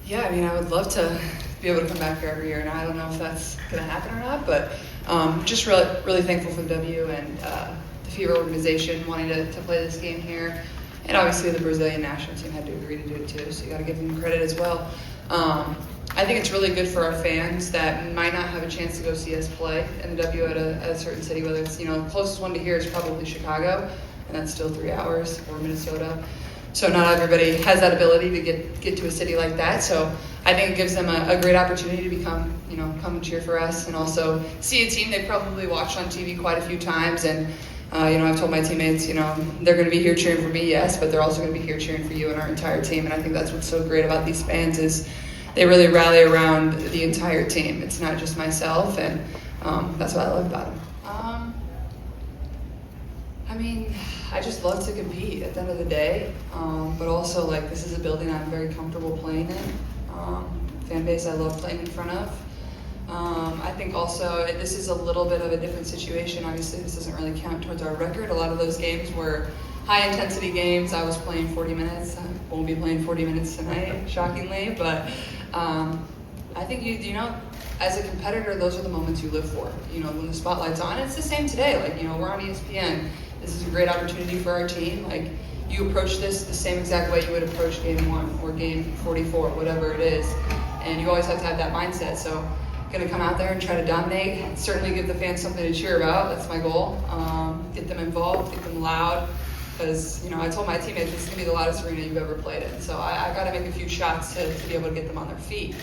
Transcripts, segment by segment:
Yeah, I mean, I would love to be able to come back here every year, and I don't know if that's going to happen or not, but just really thankful for the W and the Fever organization wanting to play this game here. And obviously the Brazilian national team had to agree to do it too, so you got to give them credit as well. I think it's really good for our fans that might not have a chance to go see us play in the W at a certain city, whether it's, the closest one to here is probably Chicago, and that's still 3 hours, or Minnesota. So not everybody has that ability to get to a city like that. So I think it gives them a great opportunity to come and cheer for us, and also see a team they've probably watched on TV quite a few times. And I've told my teammates, they're going to be here cheering for me, yes, but they're also going to be here cheering for you and our entire team. And I think that's what's so great about these fans is they really rally around the entire team. It's not just myself, and that's what I love about them. I just love to compete at the end of the day, but also this is a building I'm very comfortable playing in. Fan base I love playing in front of. I think also this is a little bit of a different situation. Obviously this doesn't really count towards our record. A lot of those games were high intensity games. I was playing 40 minutes. I won't be playing 40 minutes tonight, shockingly, but I think as a competitor, those are the moments you live for. When the spotlight's on, it's the same today. We're on ESPN. This is a great opportunity for our team. You approach this the same exact way you would approach game 1 or game 44, whatever it is. And you always have to have that mindset. So gonna come out there and try to dominate, certainly give the fans something to cheer about. That's my goal. Get them involved, get them loud. Because, I told my teammates this is gonna be the loudest arena you've ever played in. So I gotta make a few shots to be able to get them on their feet.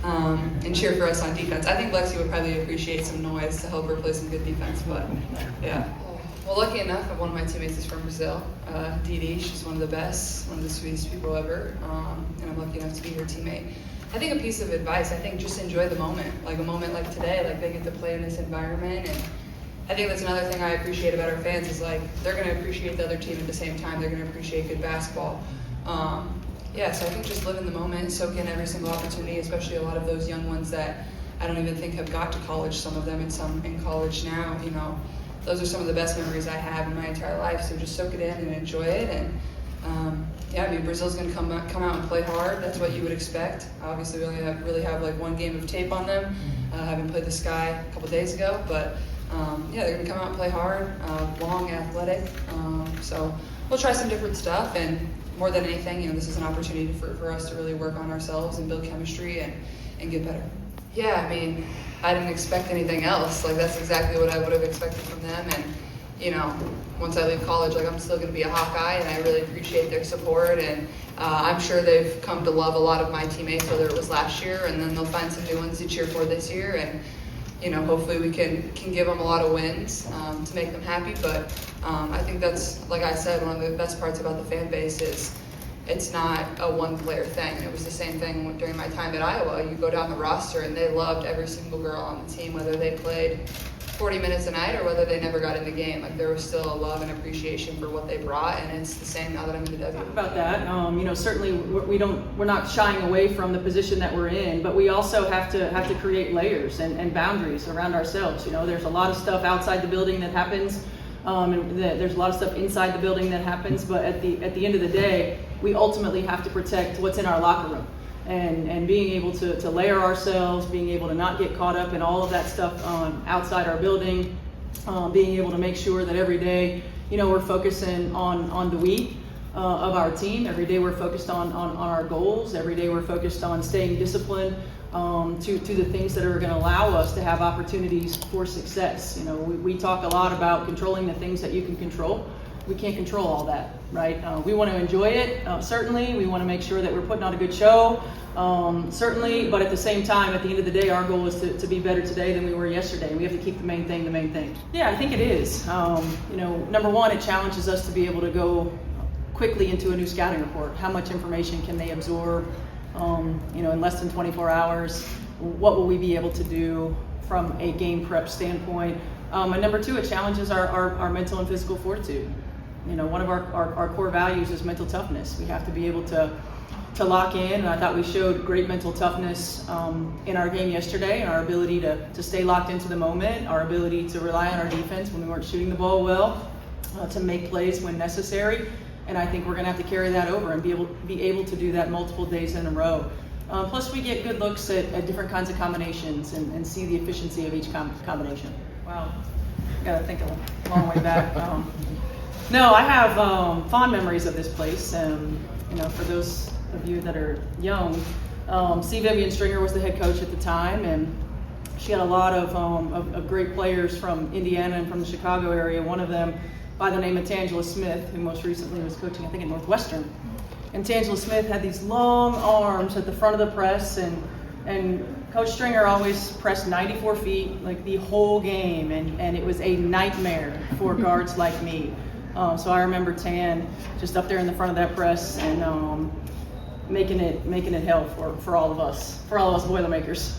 And cheer for us on defense. I think Lexi would probably appreciate some noise to help her play some good defense, but yeah. Well, lucky enough, one of my teammates is from Brazil, Didi. She's one of the best, one of the sweetest people ever, and I'm lucky enough to be her teammate. I think a piece of advice, just enjoy the moment. A moment like today, they get to play in this environment, and I think that's another thing I appreciate about our fans is they're going to appreciate the other team at the same time. They're going to appreciate good basketball. So I think just live in the moment, soak in every single opportunity, especially a lot of those young ones that I don't even think have got to college, some of them, and some in college now, Those are some of the best memories I have in my entire life, so just soak it in and enjoy it. And Brazil's going to come out and play hard. That's what you would expect. Obviously, we only really have one game of tape on them. Having played the Sky a couple days ago, but they're going to come out and play hard, long, athletic. So we'll try some different stuff, and more than anything, this is an opportunity for us to really work on ourselves and build chemistry and get better. Yeah, I didn't expect anything else. That's exactly what I would have expected from them. And, once I leave college, I'm still going to be a Hawkeye, and I really appreciate their support. And I'm sure they've come to love a lot of my teammates, whether it was last year, and then they'll find some new ones to cheer for this year. And, hopefully we can give them a lot of wins to make them happy. But I think that's, like I said, one of the best parts about the fan base is it's not a one-player thing. And it was the same thing during my time at Iowa. You go down the roster, and they loved every single girl on the team, whether they played 40 minutes a night or whether they never got in the game. There was still a love and appreciation for what they brought, and it's the same now that I'm in the W. About that, certainly we're not shying away from the position that we're in, but we also have to create layers and boundaries around ourselves. There's a lot of stuff outside the building that happens. There's a lot of stuff inside the building that happens, but at the end of the day, we ultimately have to protect what's in our locker room, and being able to layer ourselves, being able to not get caught up in all of that stuff outside our building, being able to make sure that every day, we're focusing on the we of our team. Every day we're focused on our goals. Every day we're focused on staying disciplined to the things that are going to allow us to have opportunities for success. We talk a lot about controlling the things that you can control. We can't control all that, right? We want to enjoy it, certainly. We want to make sure that we're putting on a good show, certainly. But at the same time, at the end of the day, our goal is to be better today than we were yesterday. We have to keep the main thing the main thing. Yeah, I think it is. Number one, it challenges us to be able to go quickly into a new scouting report. How much information can they absorb, in less than 24 hours? What will we be able to do from a game prep standpoint? And number two, it challenges our mental and physical fortitude. One of our core values is mental toughness. We have to be able to lock in, and I thought we showed great mental toughness in our game yesterday, and our ability to stay locked into the moment, our ability to rely on our defense when we weren't shooting the ball well, to make plays when necessary. And I think we're going to have to carry that over and be able to do that multiple days in a row. Plus, we get good looks at different kinds of combinations and see the efficiency of each combination. Wow, gotta think a long way back. No, I have fond memories of this place. You know, for those of you that are young, C. Vivian Stringer was the head coach at the time, and she had a lot of great players from Indiana and from the Chicago area. One of them by the name of Tangela Smith, who most recently was coaching, I think, at Northwestern. And Tangela Smith had these long arms at the front of the press, and Coach Stringer always pressed 94 feet like the whole game, and it was a nightmare for guards like me. So I remember Tan just up there in the front of that press and making it hell for all of us Boilermakers.